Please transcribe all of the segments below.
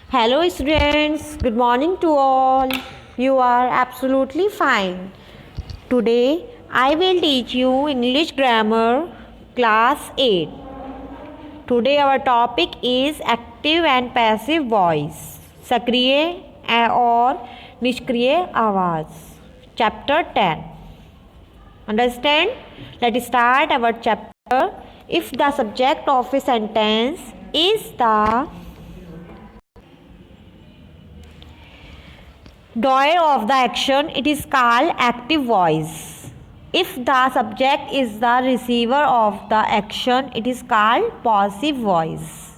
Hello, students. Good morning to all. You are absolutely fine. Today, I will teach you English grammar class 8. Today, our topic is active and passive voice. सक्रिय और निष्क्रिय आवाज. Chapter 10. Understand? Let's start our chapter. If the subject of a sentence is the doer of the action, it is called active voice. If the subject is the receiver of the action, it is called passive voice.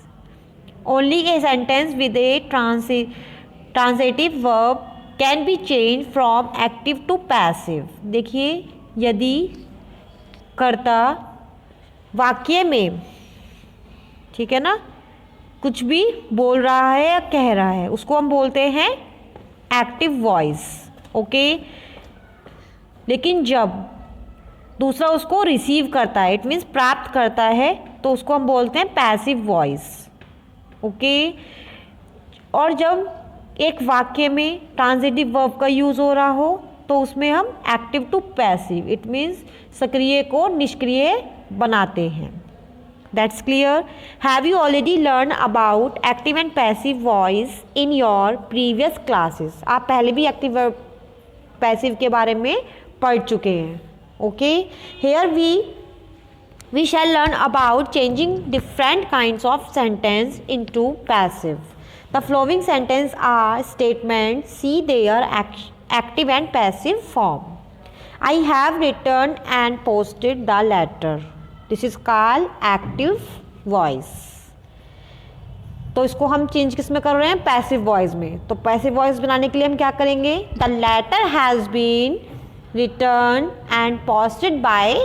Only a sentence with a transitive verb can be changed from active to passive. देखिए, यदि कर्ता वाक्य में, ठीक है ना, कुछ भी बोल रहा है या कह रहा है, उसको हम बोलते हैं एक्टिव वॉइस. ओके. लेकिन जब दूसरा उसको रिसीव करता है, इट मीन्स प्राप्त करता है, तो उसको हम बोलते हैं पैसिव वॉइस. ओके. और जब एक वाक्य में ट्रांजिटिव वर्ब का यूज़ हो रहा हो, तो उसमें हम active to passive, it means सक्रिय को निष्क्रिय बनाते हैं. That's clear. Have you already learned about active and passive voice in your previous classes? आप पहले भी एक्टिव और पैसिव के बारे में पढ़ चुके हैं. Okay. Here we shall learn about changing different kinds of sentence into passive. The following sentence are statements. See their active and passive form. I have written and posted the letter. This is called active voice. तो इसको हम change किस में कर रहे हैं? Passive voice में. तो पैसिव वॉइस बनाने के लिए हम क्या करेंगे? The letter has been written and posted by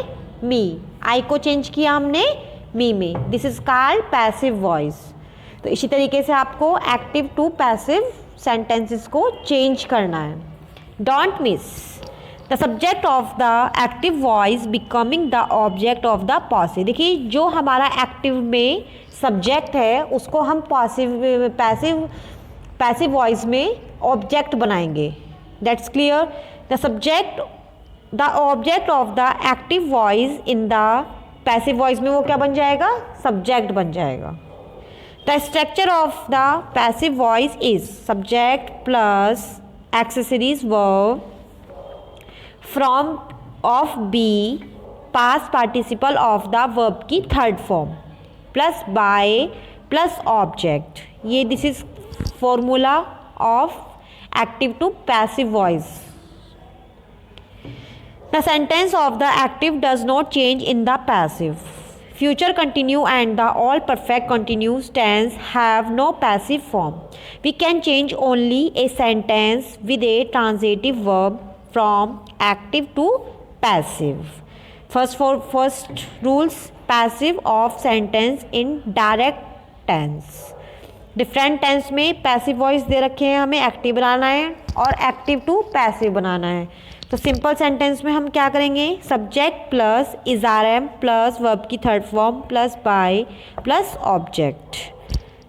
me. I को चेंज किया हमने मी में. This is called passive voice. तो इसी तरीके से आपको एक्टिव टू पैसिव सेंटेंसेस को चेंज करना है. Don't miss the subject of the active voice becoming the object of the passive. देखिए, जो हमारा एक्टिव में सब्जेक्ट है उसको हम पैसिव वॉइस में ऑब्जेक्ट बनाएंगे. That's clear. The object of the active voice in the passive voice में वो क्या बन जाएगा? सब्जेक्ट बन जाएगा. The structure of the passive voice is subject plus accessories verb from of be past participle of the verb की third form plus by plus object. ये this is formula of active to passive voice. The sentence of the active does not change in the passive. Future continue and the all perfect continuous tense have no passive form. We can change only a sentence with a transitive verb from active to passive. First rules, passive of sentence in direct tense. Different tense में passive voice दे रखे हैं, हमें active बनाना है और active to passive बनाना है. तो simple sentence में हम क्या करेंगे? सब्जेक्ट प्लस इज़ारम प्लस वर्ब की third form plus by plus object.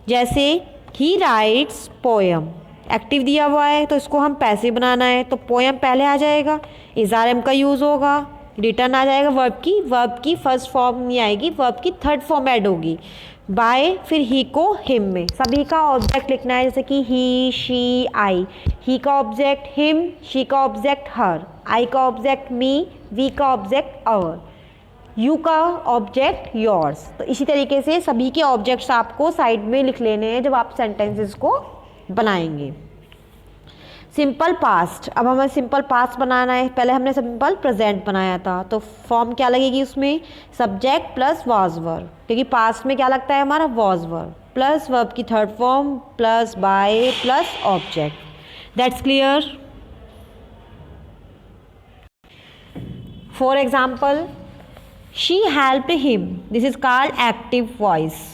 जैसे ही राइट्स पोएम, एक्टिव दिया हुआ है तो इसको हम पैसिव बनाना है, तो पोएम पहले आ जाएगा, इज़ारम का यूज़ होगा, रिटर्न आ जाएगा वर्ब की फर्स्ट फॉर्म नहीं आएगी, वर्ब की थर्ड फॉर्म ऐड होगी. बाय फिर ही को हिम में सभी का ऑब्जेक्ट लिखना है. जैसे कि ही शी आई. ही का ऑब्जेक्ट हिम, शी का ऑब्जेक्ट हर, आई का ऑब्जेक्ट मी, वी का ऑब्जेक्ट आवर, यू का ऑब्जेक्ट योर्स. तो इसी तरीके से सभी के ऑब्जेक्ट्स आपको साइड में लिख लेने हैं जब आप सेंटेंसेस को बनाएंगे. Simple past. अब हमें सिंपल पास्ट बनाना है. पहले हमने सिंपल प्रेजेंट बनाया था, तो फॉर्म क्या लगेगी उसमें? सब्जेक्ट प्लस वॉज वर्ब, क्योंकि पास्ट में क्या लगता है हमारा? वॉज वर्ब प्लस वर्ब की third form plus by plus object. That's clear. For example, she helped him. This is called active voice.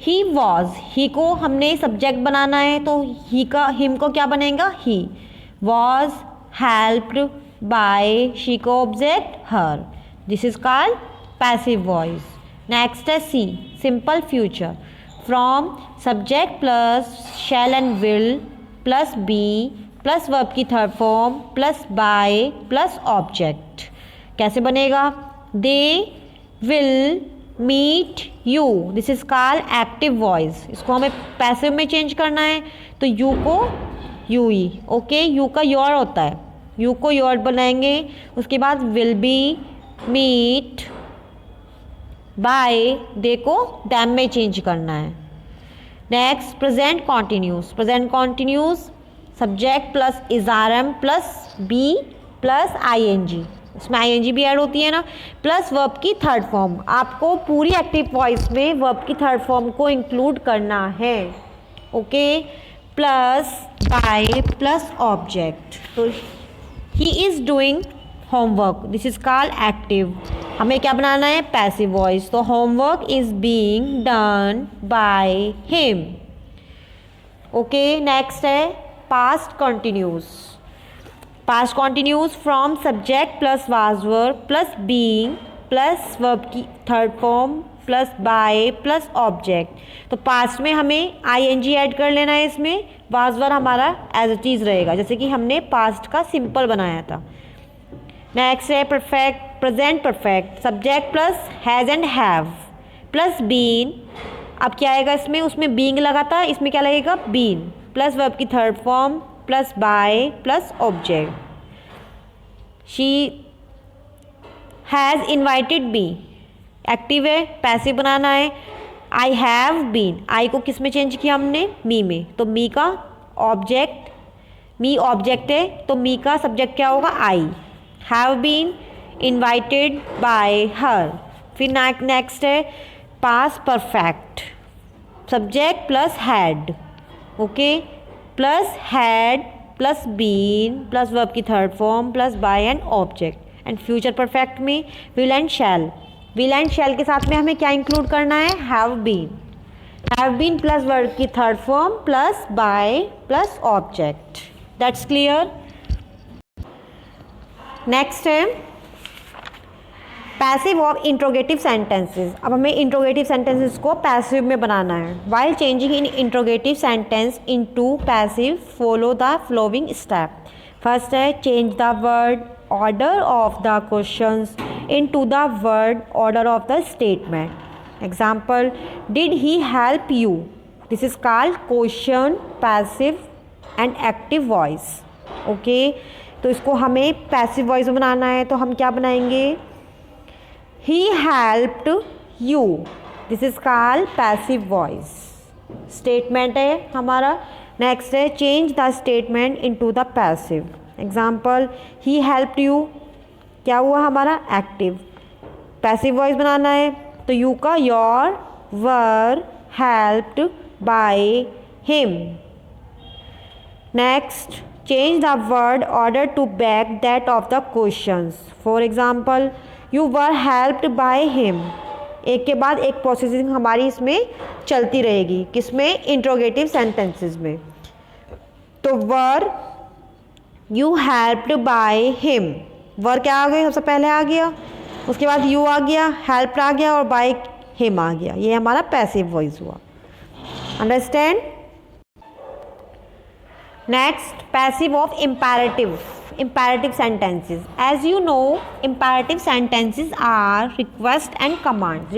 He was, he को हमने सब्जेक्ट बनाना है, तो ही का हिम को क्या बनेगा? He. Was helped by, she को object her. This is called passive voice. Next है C, simple future. From subject plus shall and will plus be plus verb की third form plus by plus object. कैसे बनेगा? They will meet you, this is called active voice. इसको हमें passive में चेंज करना है तो यू को यू ही, ओके, यू का योर होता है, यू को योर बनाएंगे। उसके बाद will be, meet, by, they को दैम में चेंज करना है। Next present continuous. Present continuous subject plus is are am plus be plus ING, इसमें आईएनजी भी ऐड होती है ना, प्लस वर्ब की थर्ड फॉर्म। आपको पूरी एक्टिव वॉइस में वर्ब की थर्ड फॉर्म को इंक्लूड करना है, okay, plus by plus object. तो he is doing homework, this is called active. हमें क्या बनाना है? Passive voice. तो homework is being done by him, okay. Next है past continuous. Past continuous from subject plus was verb plus being plus verb की third form plus by plus object. तो past में हमें आईएनजी ऐड कर लेना है, इसमें वाज वर्ब हमारा एज इट इज रहेगा, जैसे कि हमने पास्ट का सिंपल बनाया था। नेक्स्ट है perfect, present perfect, subject plus has and have plus been. अब क्या आएगा इसमें? उसमें बीइंग लगा था, इसमें क्या लगेगा? बीन प्लस वर्ब की third form plus by plus object. She has invited me, active है, पैसिव बनाना है। आई हैव बीन, आई को किस में चेंज किया हमने? मी में, तो मी का ऑब्जेक्ट, मी ऑब्जेक्ट है तो मी का सब्जेक्ट क्या होगा? I. Have been invited by her. फिर नेक्स्ट है past perfect, subject plus had, okay, plus had plus been plus verb की third form plus by and object. And future perfect में will and shall, will and shall के साथ में हमें क्या include करना है? हैव बीन प्लस वर्ब की third form plus by plus object. That's clear. Next है पैसिव ऑफ इंट्रोगेटिव सेंटेंसेस। अब हमें इंट्रोगेटिव सेंटेंसेस को पैसिव में बनाना है। While changing in interrogative sentence into passive follow the following step. First है change the word order of the questions into the word order of the statement. Example, did he help you, this is called question, passive and active voice, okay. तो इसको हमें passive voice में बनाना है तो हम क्या बनाएंगे? He helped you, this is called passive voice। Statement है हमारा। नेक्स्ट है change the statement into the passive. Example, he helped you क्या हुआ हमारा? एक्टिव। पैसिव वॉइस बनाना है तो यू का your, were, helped by him. Next change the word order to back that of the questions. For example, you were helped by him. एक के बाद एक प्रोसेसिंग हमारी इसमें चलती रहेगी, किसमें? इंट्रोगेटिव सेंटेंसेस में। तो वर, यू हेल्प्ड बाय हिम, वर क्या आ गया? सबसे पहले आ गया, उसके बाद यू आ गया, हेल्प्ड आ गया और बाय हिम आ गया। ये हमारा पैसिव वॉइस हुआ। Understand. Next passive of imperative, imperative sentences. As you know, imperative sentences are request and command।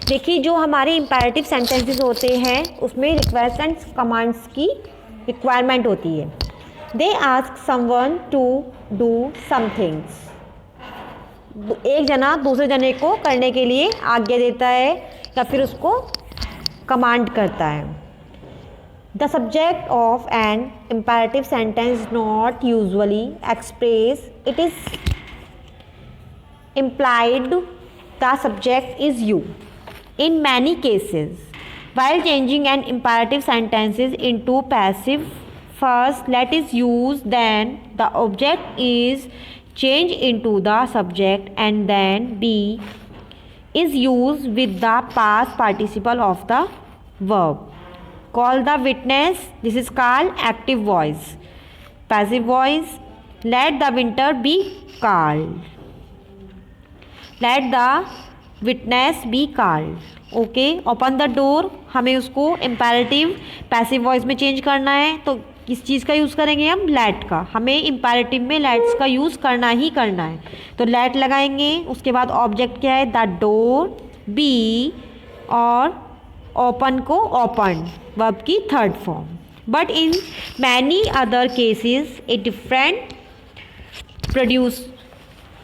देखिए जो हमारे imperative sentences होते हैं उसमें request and commands की requirement होती है। They ask someone to do some things। एक जना दूसरे जने को करने के लिए आज्ञा देता है या फिर उसको कमांड करता है। The subject of an imperative sentence not usually express it is implied the subject is you. In many cases, while changing an imperative sentences into passive, first let is used, then the object is changed into the subject, and then be is used with the past participle of the verb. Call the witness, this is called active voice. Passive voice, let the winter be called, let the witness be called। Okay, open the door, हमें उसको imperative passive voice में चेंज करना है, तो किस चीज़ का use करेंगे हम, लेट का। हमें इम्पेरेटिव में लेट्स का यूज़ करना ही करना है, तो लेट लगाएंगे। उसके बाद ऑब्जेक्ट क्या है, द डोर, बी, और ओपन को ओपन, वर्ब की third form. But in many other cases a different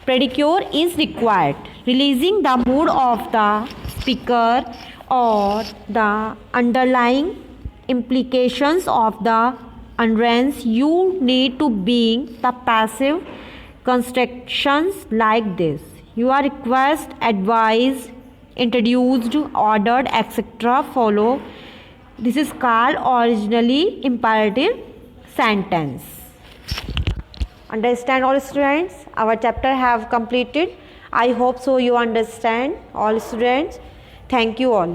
predicure is required, releasing the mood of the speaker or the underlying implications of the utterance. You need to being the passive constructions like this. You are request, advised, introduced, ordered, etc. follow. This is called originally imperative sentence. Understand all students? Our chapter have completed. I hope so you understand all students. Thank you all.